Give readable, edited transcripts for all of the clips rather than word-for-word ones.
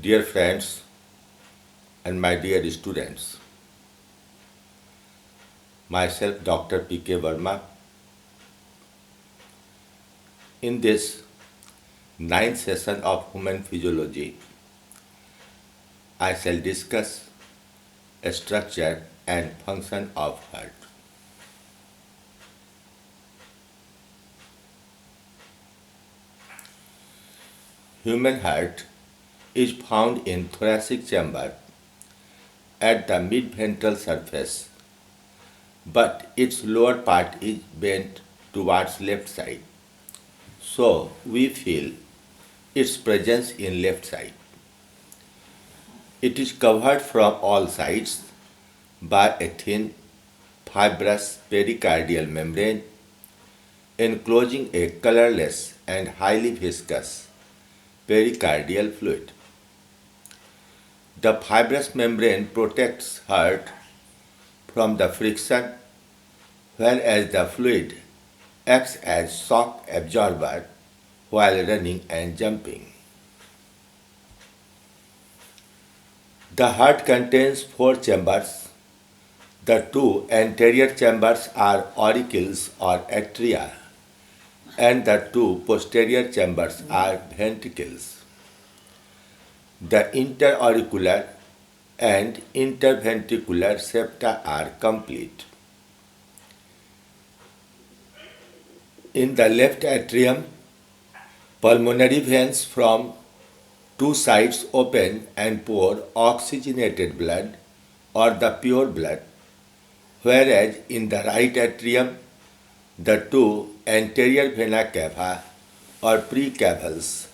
Dear friends and my dear students, myself Dr. P.K. Verma. In this ninth session of Human Physiology, I shall discuss structure and function of heart. Human heart is found in thoracic chamber at the mid-ventral surface, but its lower part is bent towards left side. So we feel its presence in left side. It is covered from all sides by a thin fibrous pericardial membrane enclosing a colorless and highly viscous pericardial fluid. The fibrous membrane protects heart from the friction, whereas the fluid acts as shock absorber while running and jumping. The heart contains four chambers. The two anterior chambers are auricles or atria, and the two posterior chambers are ventricles. The interauricular and interventricular septa are complete. In the left atrium, pulmonary veins from two sides open and pour oxygenated blood or the pure blood, whereas in the right atrium, the two anterior vena cava or precavals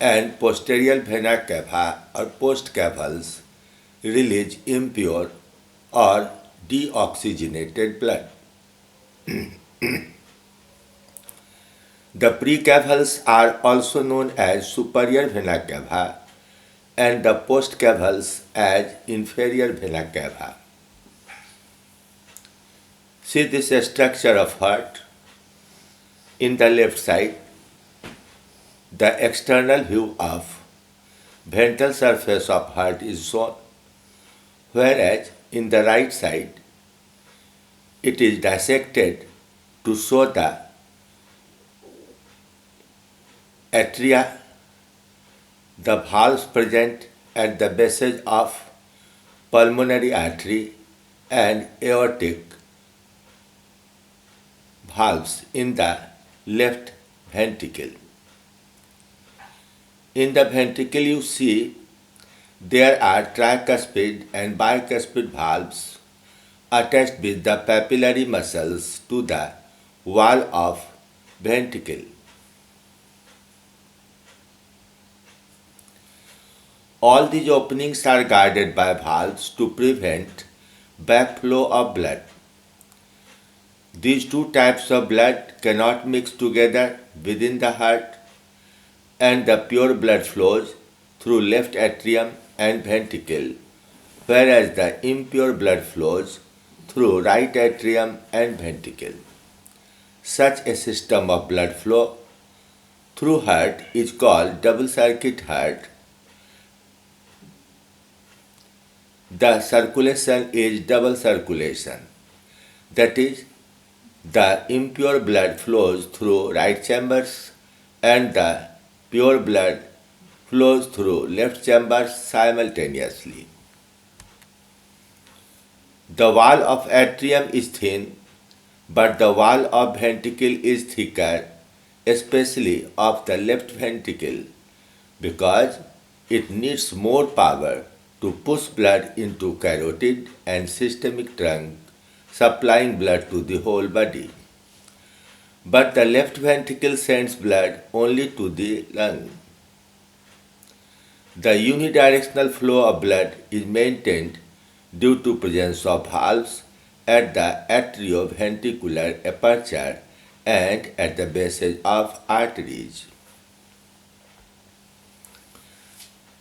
and posterior vena cava or postcavals release impure or deoxygenated blood. The precavals are also known as superior vena cava and the postcavals as inferior vena cava. See this structure of heart. In the left side, the external view of ventral surface of heart is shown, whereas in the right side, it is dissected to show the atria, the valves present at the bases of pulmonary artery and aortic valves in the left ventricle. In the ventricle you see there are tricuspid and bicuspid valves attached with the papillary muscles to the wall of ventricle. All these openings are guarded by valves to prevent backflow of blood. These two types of blood cannot mix together within the heart, and the pure blood flows through left atrium and ventricle, whereas the impure blood flows through right atrium and ventricle. Such a system of blood flow through heart is called double circuit heart. The circulation is double circulation. That is, the impure blood flows through right chambers and the pure blood flows through left chambers simultaneously. The wall of atrium is thin, but the wall of ventricle is thicker, especially of the left ventricle, because it needs more power to push blood into carotid and systemic trunk, supplying blood to the whole body. But the left ventricle sends blood only to the lung. The unidirectional flow of blood is maintained due to presence of valves at the atrioventricular aperture and at the bases of arteries.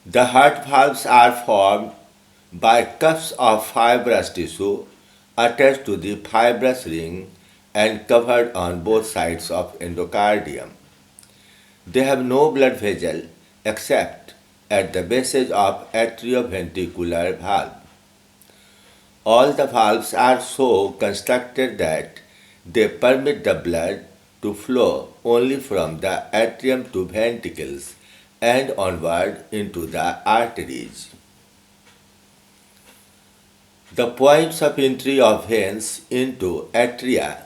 The heart valves are formed by cuffs of fibrous tissue attached to the fibrous ring and covered on both sides of endocardium. They have no blood vessel except at the bases of atrioventricular valve. All the valves are so constructed that they permit the blood to flow only from the atrium to ventricles and onward into the arteries. The points of entry of veins into atria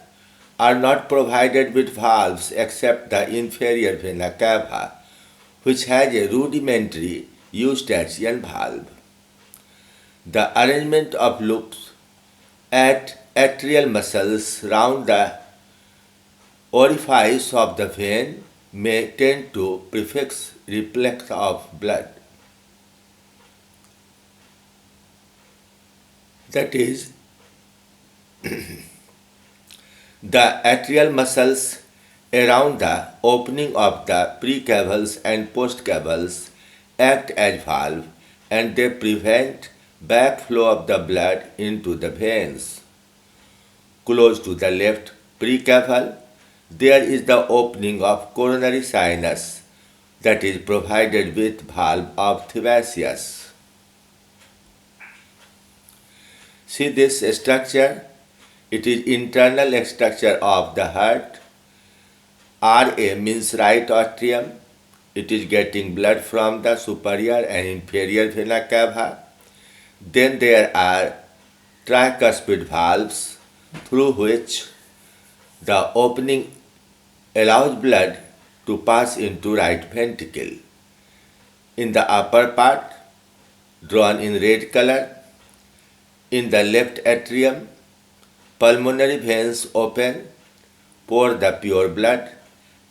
are not provided with valves except the inferior vena cava, which has a rudimentary eustachian valve. The arrangement of loops at atrial muscles round the orifice of the vein may tend to prefix reflex of blood. That is, the atrial muscles around the opening of the precavals and postcavals act as valve and they prevent backflow of the blood into the veins. Close to the left precaval, there is the opening of coronary sinus that is provided with valve of Thevasius. See this structure? It is internal structure of the heart. RA means right atrium. It is getting blood from the superior and inferior vena cava. Then there are tricuspid valves through which the opening allows blood to pass into right ventricle. In the upper part, drawn in red color, in the left atrium, pulmonary veins open, pour the pure blood,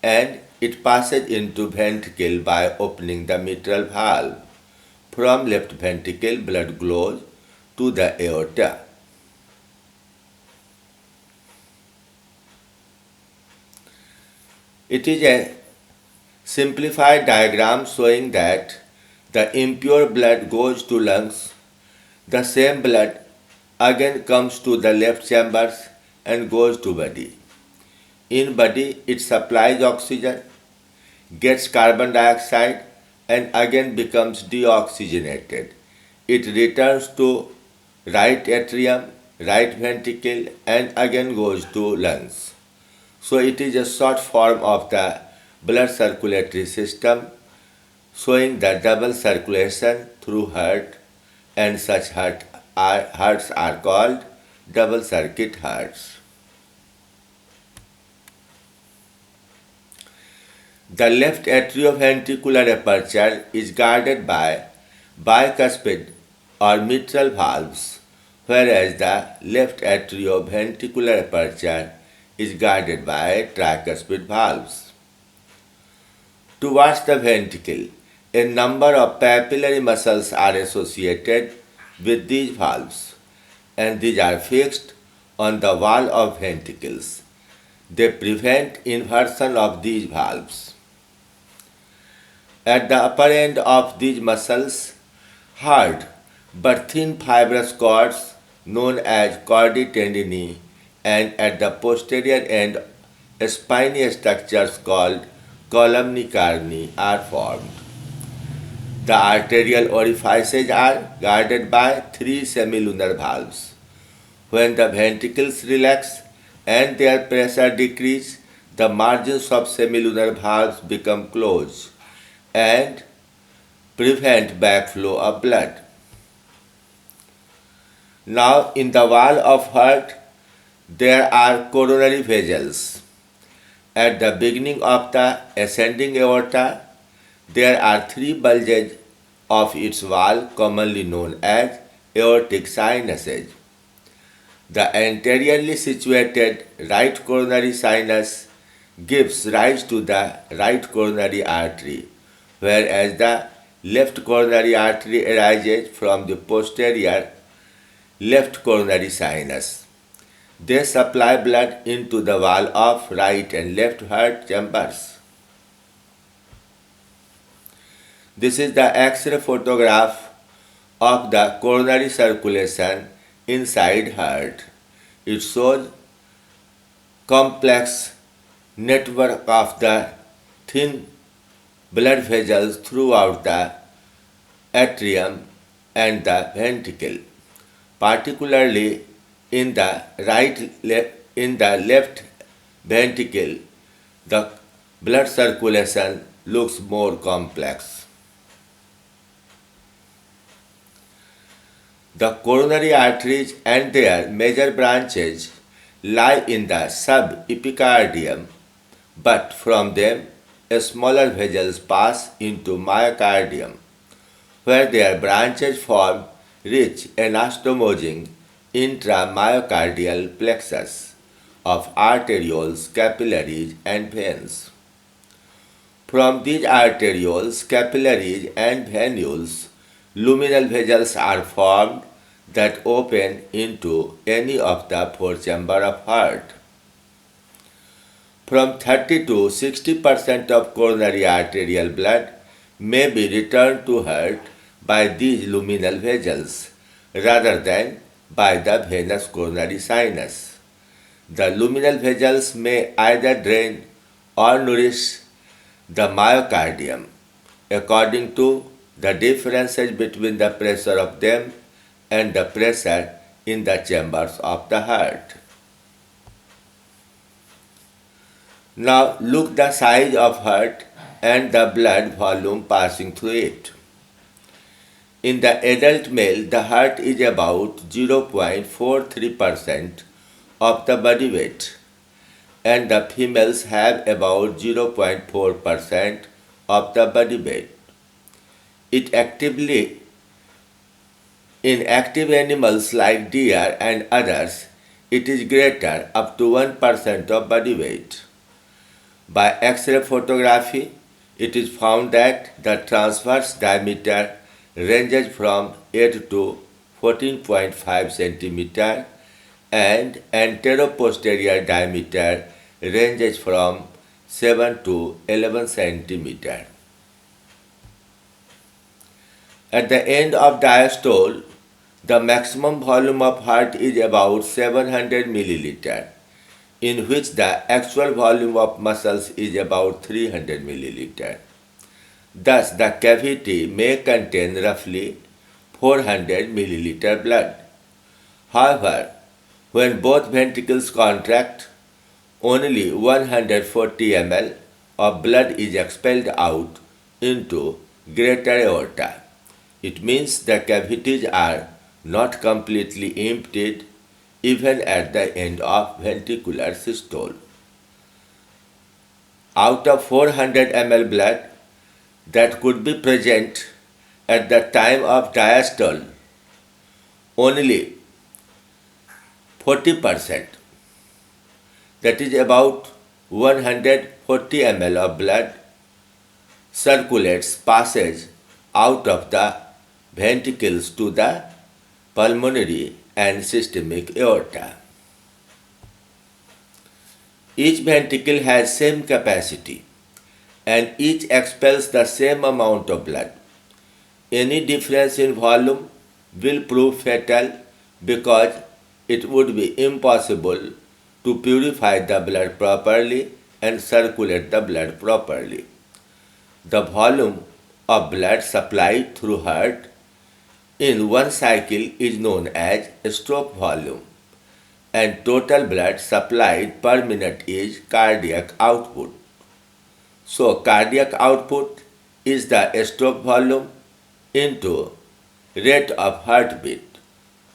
and it passes into ventricle by opening the mitral valve. From left ventricle, blood flows to the aorta. It is a simplified diagram showing that the impure blood goes to lungs. The same blood again comes to the left chambers and goes to body. In body, it supplies oxygen, gets carbon dioxide, and again becomes deoxygenated. It returns to right atrium, right ventricle, and again goes to lungs. So it is a short form of the blood circulatory system showing the double circulation through heart, and such hearts are called double circuit hearts. The left atrioventricular aperture is guarded by bicuspid or mitral valves, whereas the left atrioventricular aperture is guarded by tricuspid valves. Towards the ventricle, a number of papillary muscles are associated with these valves, and these are fixed on the wall of ventricles. They prevent inversion of these valves. At the upper end of these muscles, hard but thin fibrous cords known as cordae tendineae, and at the posterior end, spiny structures called columnae carneae are formed. The arterial orifices are guarded by three semilunar valves. When the ventricles relax and their pressure decrease, the margins of semilunar valves become closed and prevent backflow of blood. Now in the wall of heart, there are coronary vessels. At the beginning of the ascending aorta, there are three bulges of its wall commonly known as aortic sinuses. The anteriorly situated right coronary sinus gives rise to the right coronary artery, whereas the left coronary artery arises from the posterior left coronary sinus. They supply blood into the wall of right and left heart chambers. This is the X-ray photograph of the coronary circulation inside heart. It shows complex network of the thin blood vessels throughout the atrium, and the ventricle. Particularly in the in the left ventricle, the blood circulation looks more complex. The coronary arteries and their major branches lie in the subepicardium, but from them smaller vessels pass into myocardium, where their branches form rich anastomosing intramyocardial plexus of arterioles, capillaries, and veins. From these arterioles, capillaries, and venules, luminal vessels are formed that open into any of the four chambers of heart. From 30 to 60% of coronary arterial blood may be returned to heart by these luminal vessels rather than by the venous coronary sinus. The luminal vessels may either drain or nourish the myocardium according to the differences between the pressure of them and the pressure in the chambers of the heart. Now look the size of heart and the blood volume passing through it. In the adult male, the heart is about 0.43% of the body weight, and the females have about 0.4% of the body weight. In active animals like deer and others, it is greater, up to 1% of body weight. By X-ray photography, it is found that the transverse diameter ranges from 8 to 14.5 cm and anteroposterior diameter ranges from 7 to 11 cm. At the end of diastole, the maximum volume of heart is about 700 milliliter, in which the actual volume of muscles is about 300 milliliter. Thus, the cavity may contain roughly 400 milliliter blood. However, when both ventricles contract, only 140 ml of blood is expelled out into greater aorta. It means the cavities are not completely emptied even at the end of ventricular systole. Out of 400 ml blood that could be present at the time of diastole, only 40%, that is about 140 ml of blood, passes out of the ventricles to the pulmonary and systemic aorta. Each ventricle has same capacity and each expels the same amount of blood. Any difference in volume will prove fatal because it would be impossible to purify the blood properly and circulate the blood properly. The volume of blood supplied through heart in one cycle is known as stroke volume, and total blood supplied per minute is cardiac output. So cardiac output is the stroke volume into rate of heartbeat.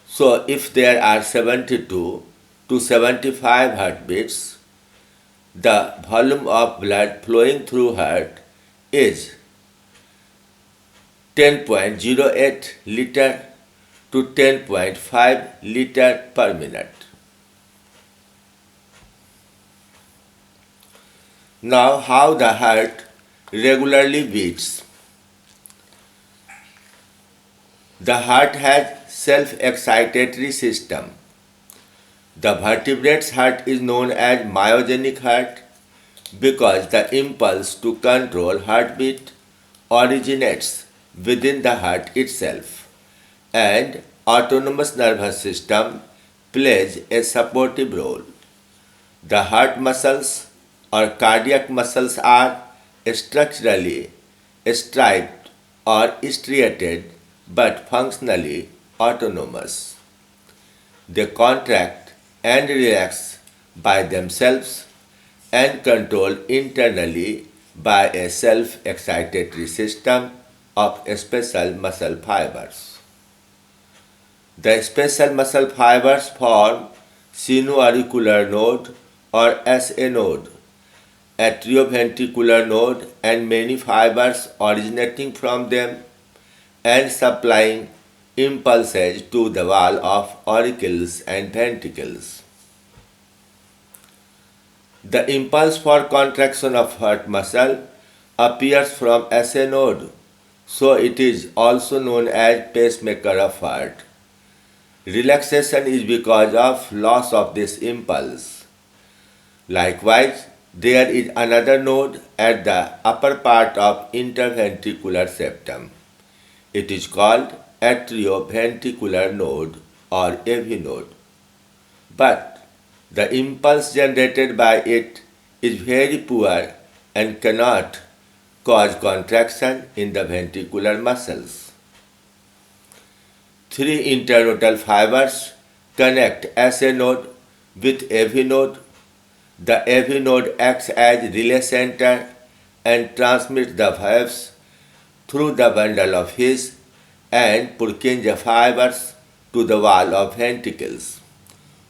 So if there are 72 to 75 heartbeats, the volume of blood flowing through heart is 10.08 liter to 10.5 liter per minute. Now how the heart regularly beats. The heart has self-excitatory system. The vertebrate's heart is known as myogenic heart because the impulse to control heartbeat originates within the heart itself, and autonomous nervous system plays a supportive role. The heart muscles or cardiac muscles are structurally striped or striated but functionally autonomous. They contract and relax by themselves and controlled internally by a self-excitatory system of special muscle fibers. The special muscle fibers form sinoauricular node or SA node, atrioventricular node, and many fibers originating from them and supplying impulses to the wall of auricles and ventricles. The impulse for contraction of heart muscle appears from SA node, so it is also known as pacemaker of heart. Relaxation is because of loss of this impulse. Likewise, there is another node at the upper part of interventricular septum. It is called atrioventricular node or AV node. But the impulse generated by it is very poor and cannot cause contraction in the ventricular muscles. Three internodal fibers connect SA node with AV node. The AV node acts as relay center and transmits the waves through the bundle of His and Purkinje fibers to the wall of ventricles.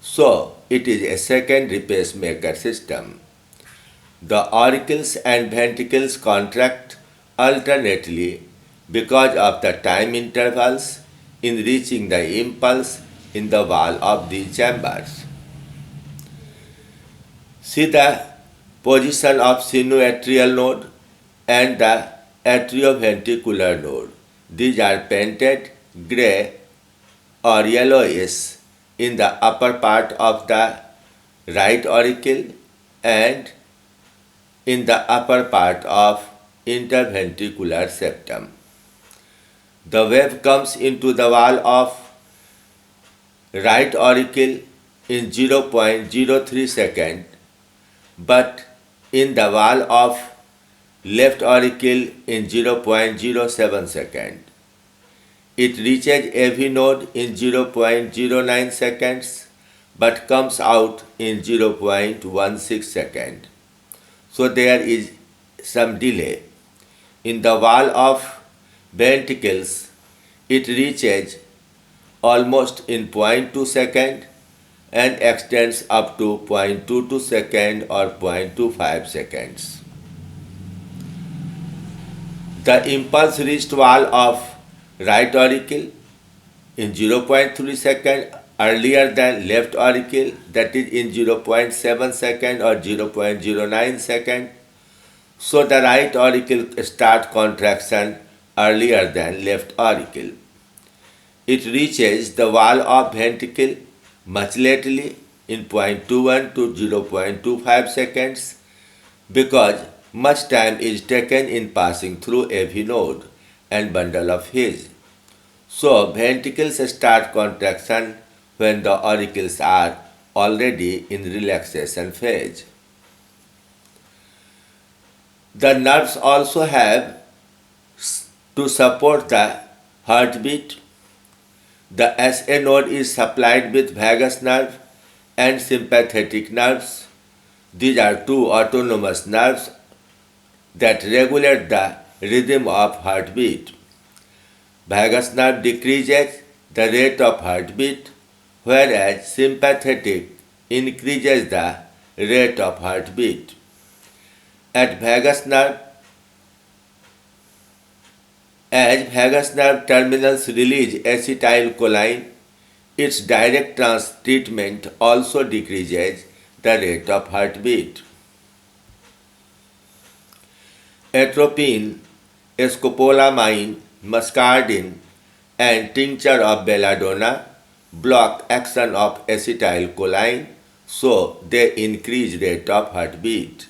So, it is a secondary pacemaker system. The auricles and ventricles contract alternately because of the time intervals in reaching the impulse in the wall of these chambers. See the position of sinoatrial node and the atrioventricular node. These are painted gray or yellowish in the upper part of the right auricle and in the upper part of interventricular septum. The wave comes into the wall of right auricle in 0.03 second, but in the wall of left auricle in 0.07 second. It reaches AV node in 0.09 seconds but comes out in 0.16 second. So there is some delay. In the wall of ventricles, it reaches almost in 0.2 second and extends up to 0.22 second or 0.25 seconds. The impulse reached wall of right auricle in 0.3 second earlier than left auricle, that is in 0.7 second or 0.09 second. So the right auricle starts contraction earlier than left auricle. It reaches the wall of ventricle much lately in 0.21 to 0.25 seconds because much time is taken in passing through AV node and bundle of His. So ventricles start contraction when the auricles are already in relaxation phase. The nerves also have to support the heartbeat. The SA node is supplied with vagus nerve and sympathetic nerves. These are two autonomous nerves that regulate the rhythm of heartbeat. Vagus nerve decreases the rate of heartbeat, whereas sympathetic increases the rate of heartbeat. At vagus nerve, as vagus nerve terminals release acetylcholine, its direct treatment also decreases the rate of heartbeat. Atropine, scopolamine, muscardine, and tincture of belladonna block action of acetylcholine, so they increase rate of heartbeat.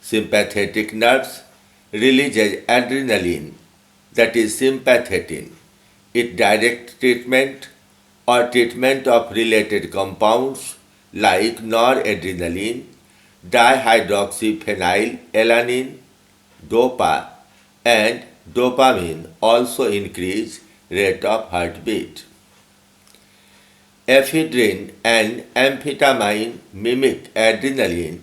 Sympathetic nerves releases adrenaline, that is sympathetin. It directs treatment or treatment of related compounds like noradrenaline, dihydroxyphenylalanine, DOPA, and dopamine also increase rate of heartbeat. Ephedrine and amphetamine mimic adrenaline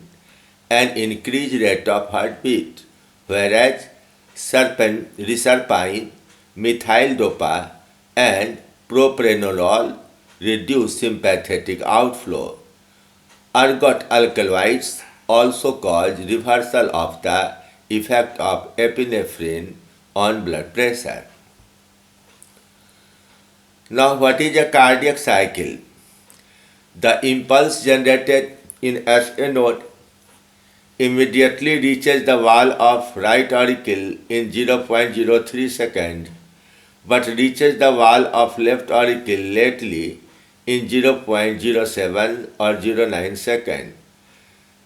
and increase rate of heartbeat, whereas reserpine, methyl dopa, and propranolol reduce sympathetic outflow. Ergot alkaloids also cause reversal of the effect of epinephrine on blood pressure. Now, what is a cardiac cycle? The impulse generated in SA node immediately reaches the wall of right auricle in 0.03 second, but reaches the wall of left auricle lately in 0.07 or 09 second.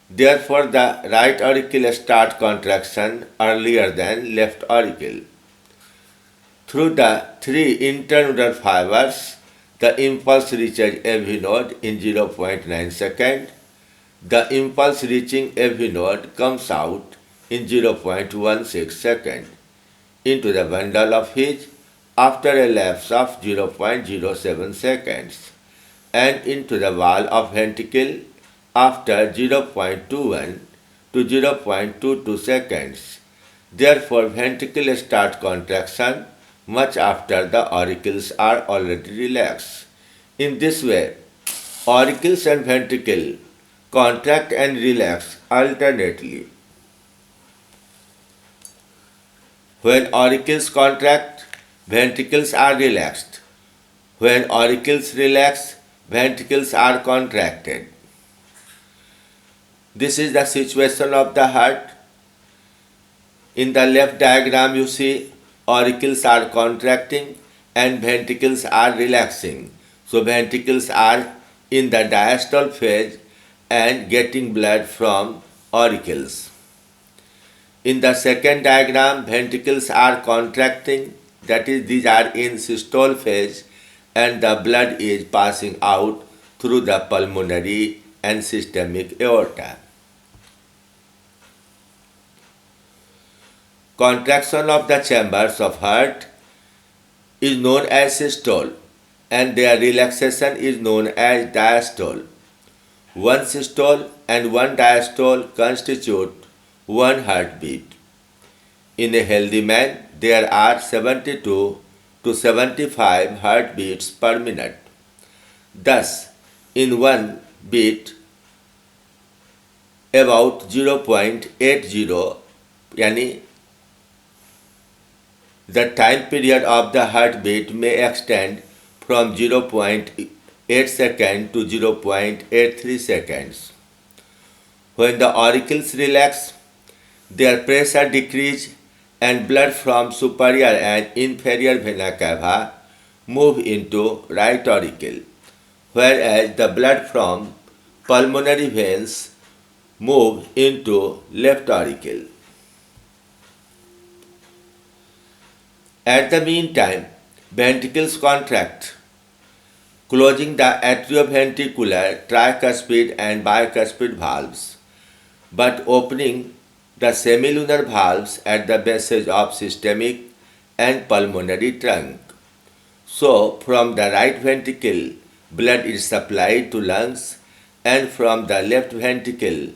Therefore, the right auricle start contraction earlier than left auricle. Through the three internodal fibers, the impulse reaches AV node in 0.9 second. The impulse reaching AV node comes out in 0.16 second into the bundle of His after a lapse of 0.07 seconds and into the wall of ventricle after 0.21 to 0.22 seconds. Therefore, ventricle start contraction much after the auricles are already relaxed. In this way, auricles and ventricle contract and relax alternately. When auricles contract, ventricles are relaxed. When auricles relax, ventricles are contracted. This is the situation of the heart. In the left diagram, you see auricles are contracting and ventricles are relaxing. So ventricles are in the diastole phase and getting blood from auricles. In the second diagram, ventricles are contracting, that is, these are in systole phase, and the blood is passing out through the pulmonary and systemic aorta. Contraction of the chambers of heart is known as systole, and their relaxation is known as diastole. One systole and one diastole constitute one heartbeat. In a healthy man, there are 72 to 75 heartbeats per minute. Thus, in one beat, about 0.80, yani the time period of the heartbeat may extend from 0.8 seconds to 0.83 seconds. When the auricles relax, their pressure decrease and blood from superior and inferior vena cava move into right auricle, whereas the blood from pulmonary veins move into left auricle. At the meantime, ventricles contract, closing the atrioventricular, tricuspid and bicuspid valves, but opening the semilunar valves at the bases of systemic and pulmonary trunk. So, from the right ventricle, blood is supplied to lungs, and from the left ventricle,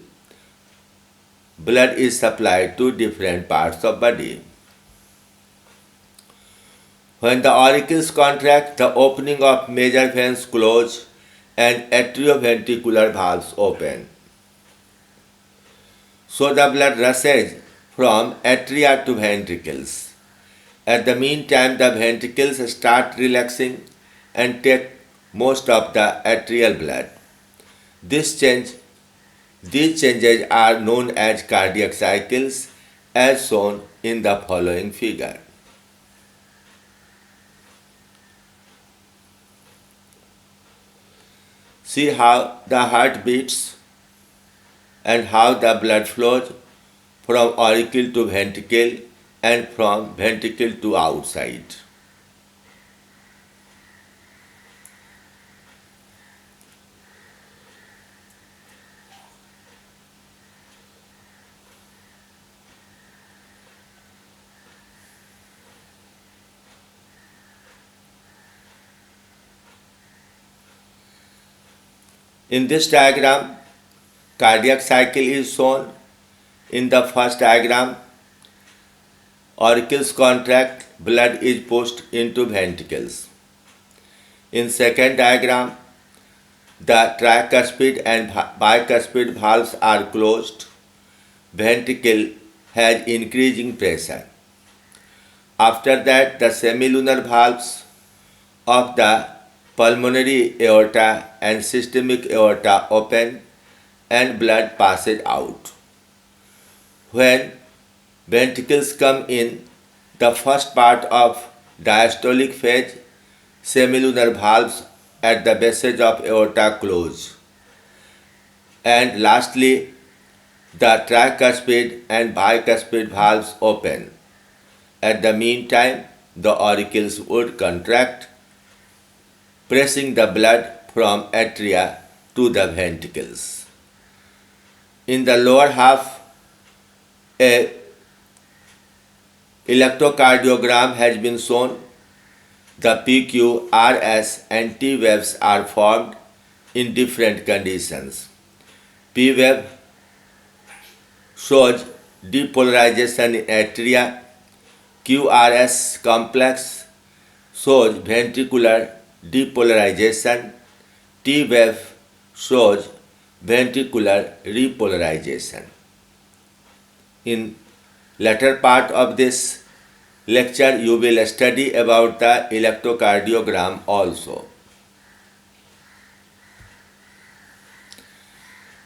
blood is supplied to different parts of body. When the auricles contract, the opening of major veins close and atrioventricular valves open. So the blood rushes from atria to ventricles. At the meantime, the ventricles start relaxing and take most of the atrial blood. These changes are known as cardiac cycles, as shown in the following figure. See how the heart beats and how the blood flows from auricle to ventricle and from ventricle to outside. In this diagram, cardiac cycle is shown. In the first diagram, auricles contract, blood is pushed into ventricles. In second diagram, the tricuspid and bicuspid valves are closed. Ventricle has increasing pressure. After that, the semilunar valves of the pulmonary aorta and systemic aorta open and blood passes out. When ventricles come in, the first part of diastolic phase, semilunar valves at the bases of aorta close. And lastly, the tricuspid and bicuspid valves open. At the meantime, the auricles would contract, pressing the blood from atria to the ventricles. In the lower half, a electrocardiogram has been shown. The PQ, RS and T waves are formed in different conditions. P wave shows depolarization in atria. QRS complex shows ventricular depolarization. T wave shows ventricular repolarization. In latter part of this lecture, you will study about the electrocardiogram also.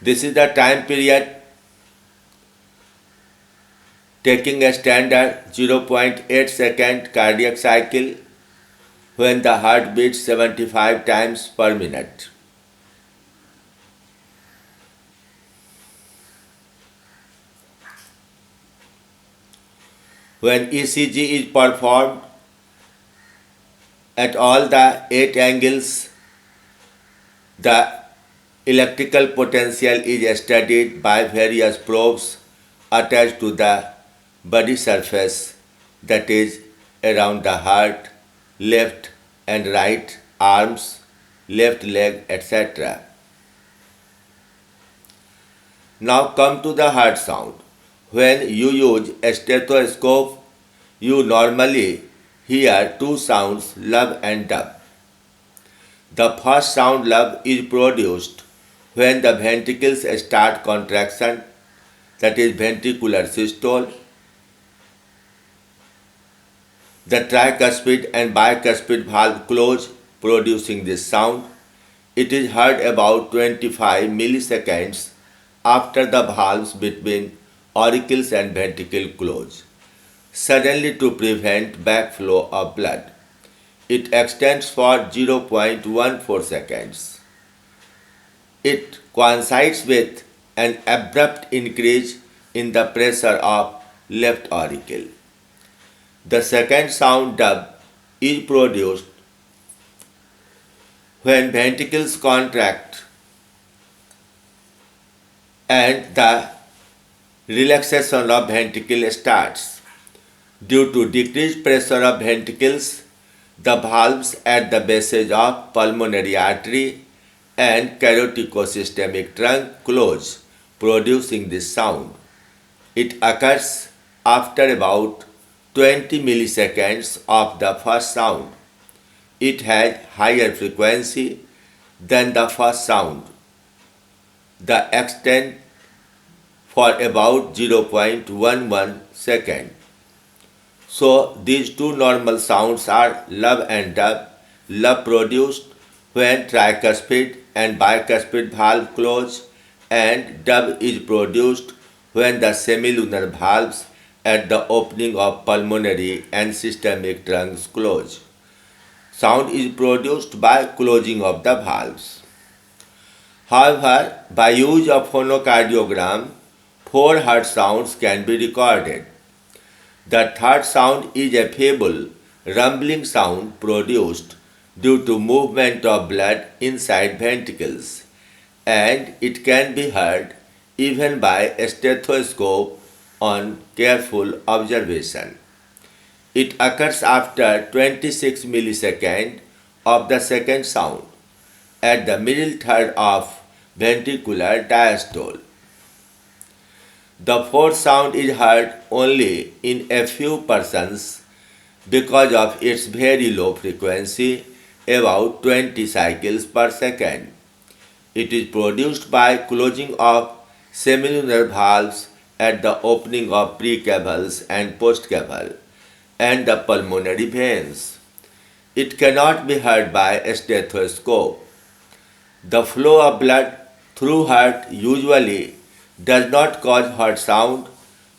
This is the time period taking a standard 0.8 second cardiac cycle when the heart beats 75 times per minute. When ECG is performed at all the 8 angles, the electrical potential is studied by various probes attached to the body surface, that is around the heart, left and right arms, left leg, etc. Now come to the heart sound. When you use a stethoscope, you normally hear two sounds, lub and dub. The first sound, lub, is produced when the ventricles start contraction, that is ventricular systole. The tricuspid and bicuspid valve close, producing this sound. It is heard about 25 milliseconds after the valves between auricles and ventricle close, suddenly to prevent backflow of blood. It extends for 0.14 seconds. It coincides with an abrupt increase in the pressure of left auricle. The second sound, dub, is produced when ventricles contract and the relaxation of ventricle starts. Due to decreased pressure of ventricles, the valves at the bases of pulmonary artery and carotidosystemic trunk close, producing this sound. It occurs after about 20 milliseconds of the first sound. It has higher frequency than the first sound. The extent for about 0.11 second. So these two normal sounds are lub and dub. Lub produced when tricuspid and bicuspid valve close, and dub is produced when the semilunar valves at the opening of pulmonary and systemic trunks close. Sound is produced by closing of the valves. However, by use of phonocardiogram, 4 heart sounds can be recorded. The third sound is a feeble, rumbling sound produced due to movement of blood inside ventricles, and it can be heard even by a stethoscope on careful observation. It occurs after 26 milliseconds of the second sound. At the middle third of ventricular diastole. The fourth sound is heard only in a few persons because of its very low frequency, about 20 cycles per second. It is produced by closing of semilunar valves at the opening of precaval and postcaval and the pulmonary veins. It cannot be heard by a stethoscope. The flow of blood through heart usually does not cause heart sound,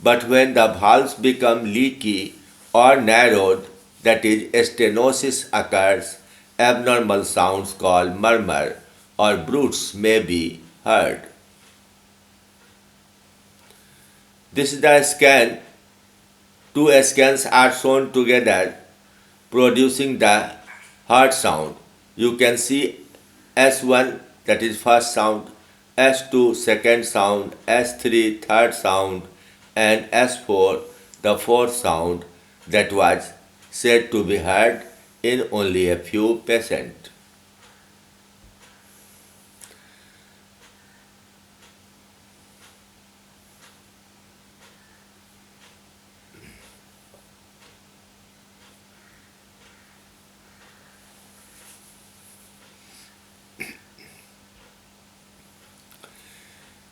but when the valves become leaky or narrowed, that is, stenosis occurs, abnormal sounds called murmur or bruits may be heard. This is the scan. Two scans are shown together producing the heart sound. You can see S1, that is first sound, S2 second sound, S3 third sound, and S4 the fourth sound that was said to be heard in only a few patients.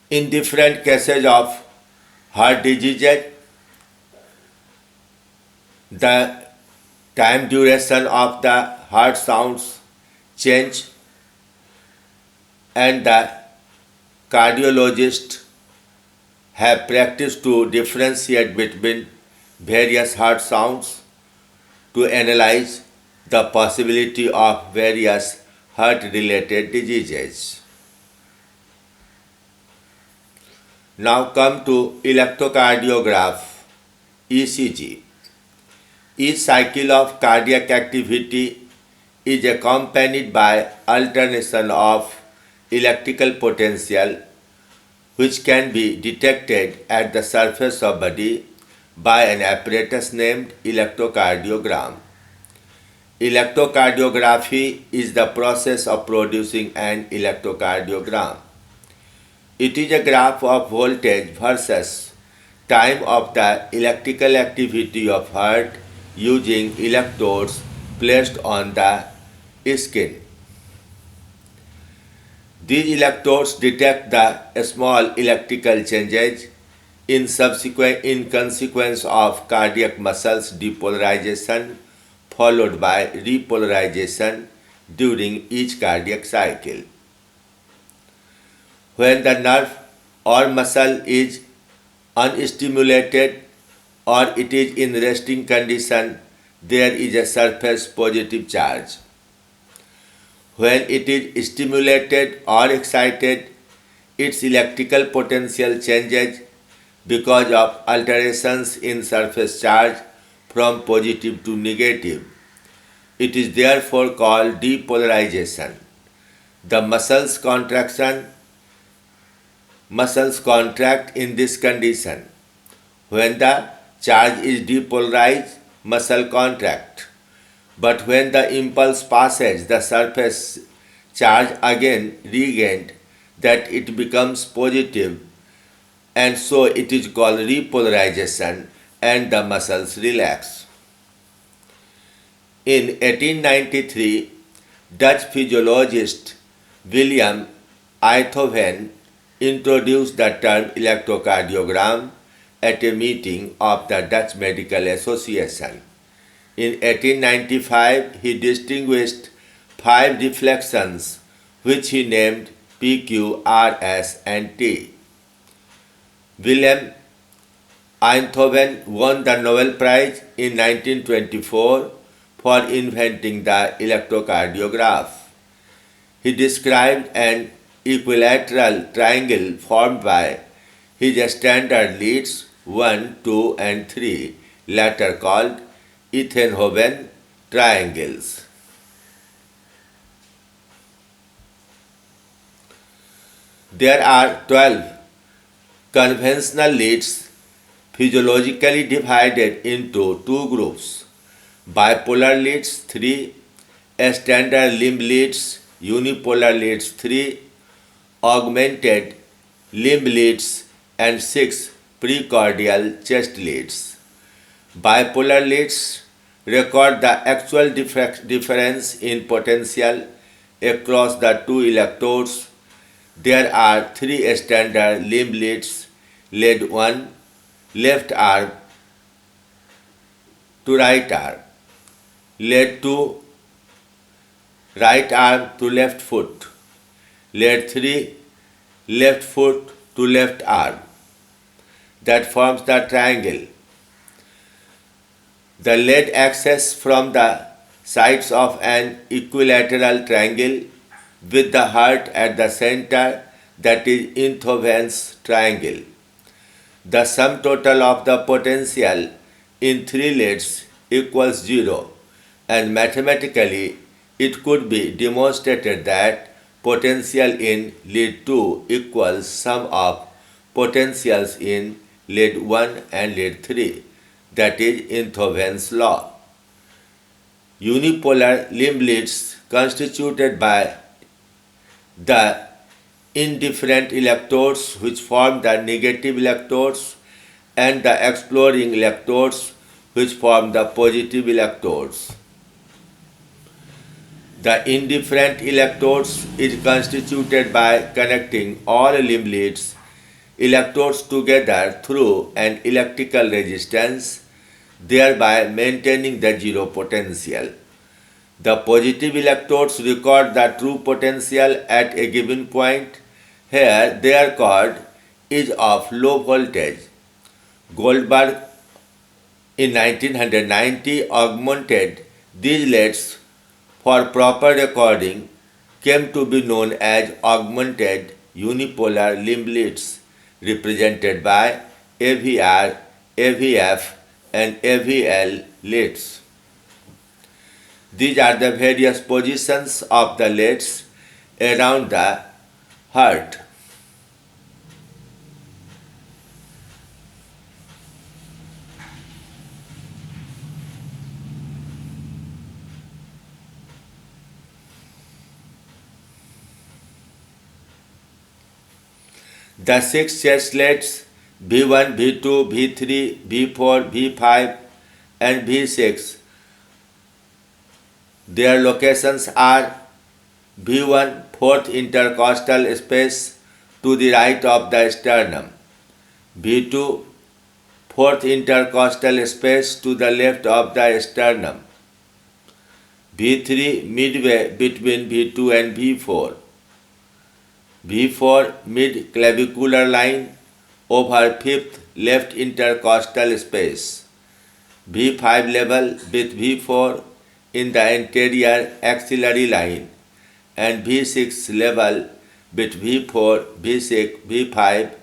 In different cases of heart diseases, the time duration of the heart sounds change and the cardiologists have practiced to differentiate between various heart sounds to analyze the possibility of various heart related diseases. Now come to electrocardiograph ECG. Each cycle of cardiac activity is accompanied by alternation of electrical potential which can be detected at the surface of body by an apparatus named electrocardiogram. Electrocardiography is the process of producing an electrocardiogram. It is a graph of voltage versus time of the electrical activity of heart using electrodes placed on the skin. These electrodes detect the small electrical changes in consequence of cardiac muscles depolarization followed by repolarization during each cardiac cycle. When the nerve or muscle is unstimulated or it is in resting condition, there is a surface positive charge. When it is stimulated or excited, its electrical potential changes because of alterations in surface charge from positive to negative. It is therefore called depolarization. The muscles contract in this condition. When the charge is depolarized, muscle contract. But when the impulse passes the surface charge again regained, that it becomes positive, and so it is called repolarization and the muscles relax. In 1893, Dutch physiologist William Einthoven introduced the term electrocardiogram at a meeting of the Dutch Medical Association. In 1895, he distinguished 5 reflections which he named PQ, RS and T. Wilhelm Einthoven won the Nobel Prize in 1924 for inventing the electrocardiograph. He described an equilateral triangle formed by his standard leads 1, 2 and 3, later called Einthoven triangles. There are 12 conventional leads physiologically divided into 2 groups: bipolar leads 3, standard limb leads, unipolar leads 3, augmented limb leads, and 6 precordial chest leads. Bipolar leads record the actual difference in potential across the two electrodes. There are 3 standard limb leads: lead 1, left arm to right arm; lead 2, right arm to left foot; lead 3, left foot to left arm. That forms the triangle. The lead axis from the sides of an equilateral triangle with the heart at the center, that is Inthoven's triangle. The sum total of the potential in 3 leads equals 0, and mathematically it could be demonstrated that potential in lead 2 equals sum of potentials in lead 1 and lead 3, that is Inthoven's law. Unipolar limb leads constituted by the indifferent electrodes which form the negative electrodes and the exploring electrodes which form the positive electrodes. The indifferent electrodes is constituted by connecting all limb leads electrodes together through an electrical resistance, thereby maintaining the zero potential. The positive electrodes record the true potential at a given point. Here their cord is of low voltage. Goldberg in 1990 augmented these leads for proper recording, came to be known as augmented unipolar limb leads, represented by AVR, AVF and AVL leads. These are the various positions of the leads around the heart. The 6 chest leads V1, V2, V3, V4, V5 and V6. Their locations are V1 fourth intercostal space to the right of the sternum, V2 fourth intercostal space to the left of the sternum, V3 midway between V2 and V4, V4 mid-clavicular line over 5th left intercostal space, V5 level with V4 in the anterior axillary line, and V6 level with V4, V6, V5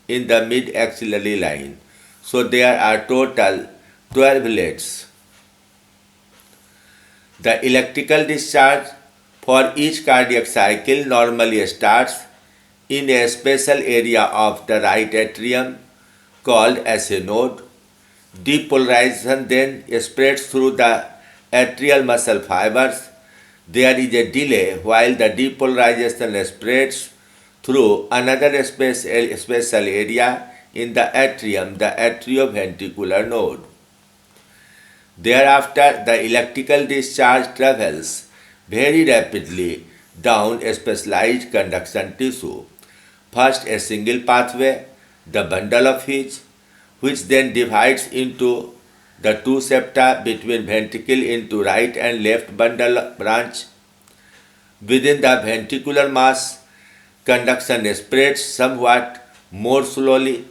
in the mid-axillary line. So there are total 12 leads. The electrical discharge for each cardiac cycle normally starts in a special area of the right atrium called as a node. Depolarization then spreads through the atrial muscle fibers. There is a delay while the depolarization spreads through another special area in the atrium, the atrioventricular node. Thereafter, the electrical discharge travels very rapidly down a specialized conduction tissue. First, a single pathway, the bundle of His, which then divides into the 2 septa between ventricle into right and left bundle branch. Within the ventricular mass, conduction spreads somewhat more slowly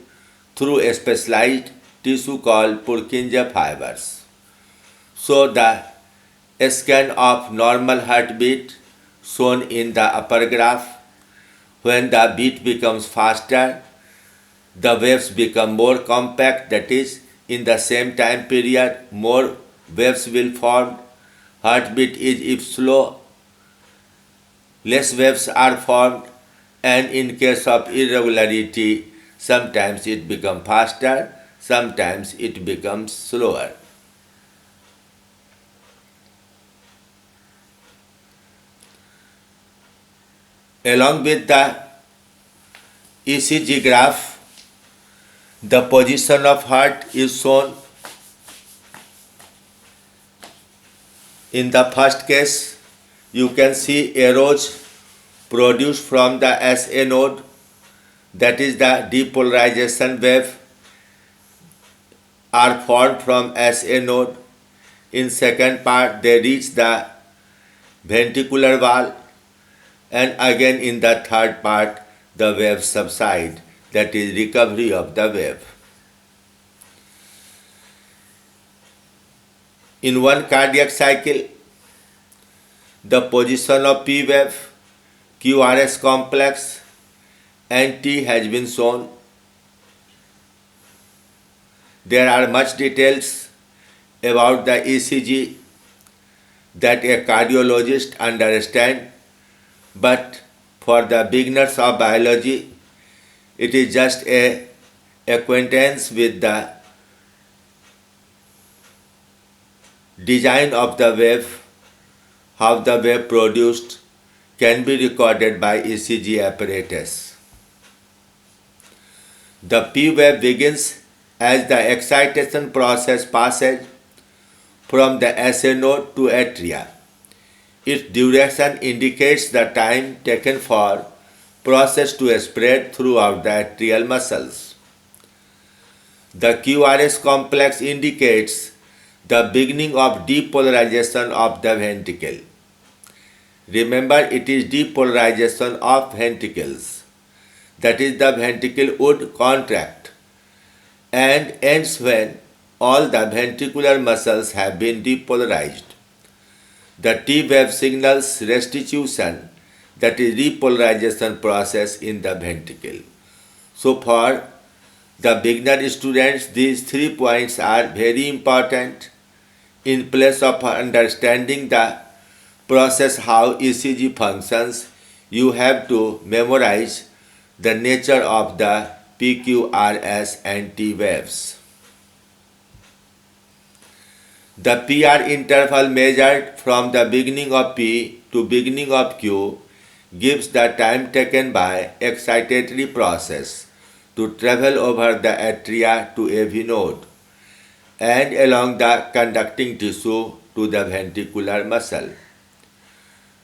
through a specialized tissue called Purkinje fibers. So the scan of normal heartbeat shown in the upper graph. When the beat becomes faster, the waves become more compact, that is, in the same time period, more waves will form. Heartbeat is if slow, less waves are formed, and in case of irregularity, sometimes it becomes faster, sometimes it becomes slower. Along with the ECG graph, the position of heart is shown. In the first case, you can see arrows produced from the SA node, that is the depolarization wave, are formed from SA node. In second part, they reach the ventricular wall, and again in the third part, the wave subside, that is recovery of the wave. In one cardiac cycle, the position of P wave, QRS complex, and T has been shown. There are much details about the ECG that a cardiologist understand, but for the beginners of biology, it is just a acquaintance with the design of the wave, how the wave produced can be recorded by ECG apparatus. The P wave begins as the excitation process passes from the SA node to atria. Its duration indicates the time taken for process to spread throughout the atrial muscles. The QRS complex indicates the beginning of depolarization of the ventricle. Remember, it is depolarization of ventricles. That is, the ventricle would contract and ends when all the ventricular muscles have been depolarized. The T wave signals restitution, that is repolarization process in the ventricle. So for the beginner students, these 3 points are very important in place of understanding the process how ECG functions. You have to memorize the nature of the PQRS and T waves. The PR interval measured from the beginning of P to beginning of Q gives the time taken by excitatory process to travel over the atria to AV node and along the conducting tissue to the ventricular muscle.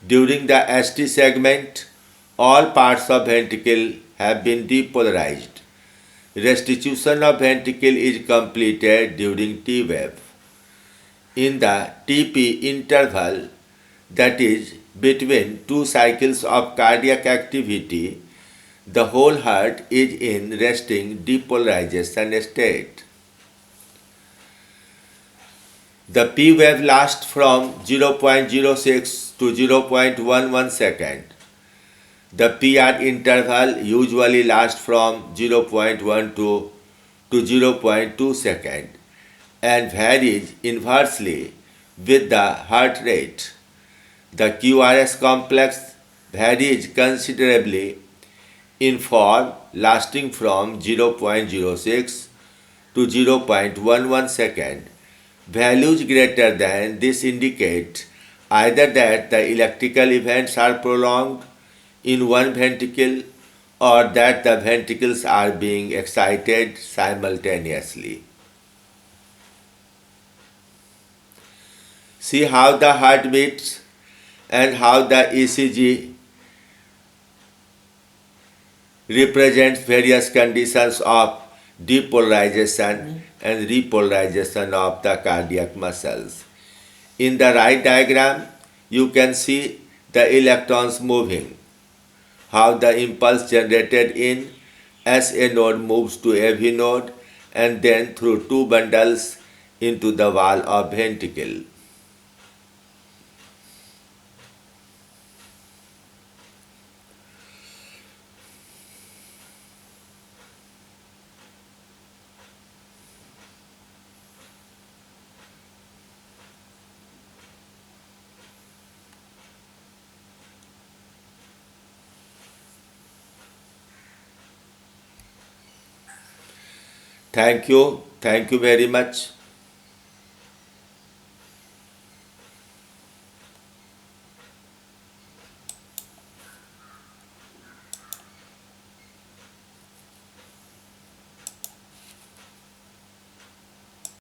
During the ST segment, all parts of ventricle have been depolarized. Restitution of ventricle is completed during T wave. In the TP interval, that is between 2 cycles of cardiac activity, the whole heart is in resting depolarization state. The P wave lasts from 0.06 to 0.11 second. The PR interval usually lasts from 0.12 to 0.2 second and varies inversely with the heart rate. The QRS complex varies considerably in form, lasting from 0.06 to 0.11 second. Values greater than this indicate either that the electrical events are prolonged in one ventricle or that the ventricles are being excited simultaneously. See how the heart beats and how the ECG represents various conditions of depolarization and repolarization of the cardiac muscles. In the right diagram, you can see the electrons moving, how the impulse generated in SA node moves to AV node and then through 2 bundles into the wall of ventricle. Thank you very much.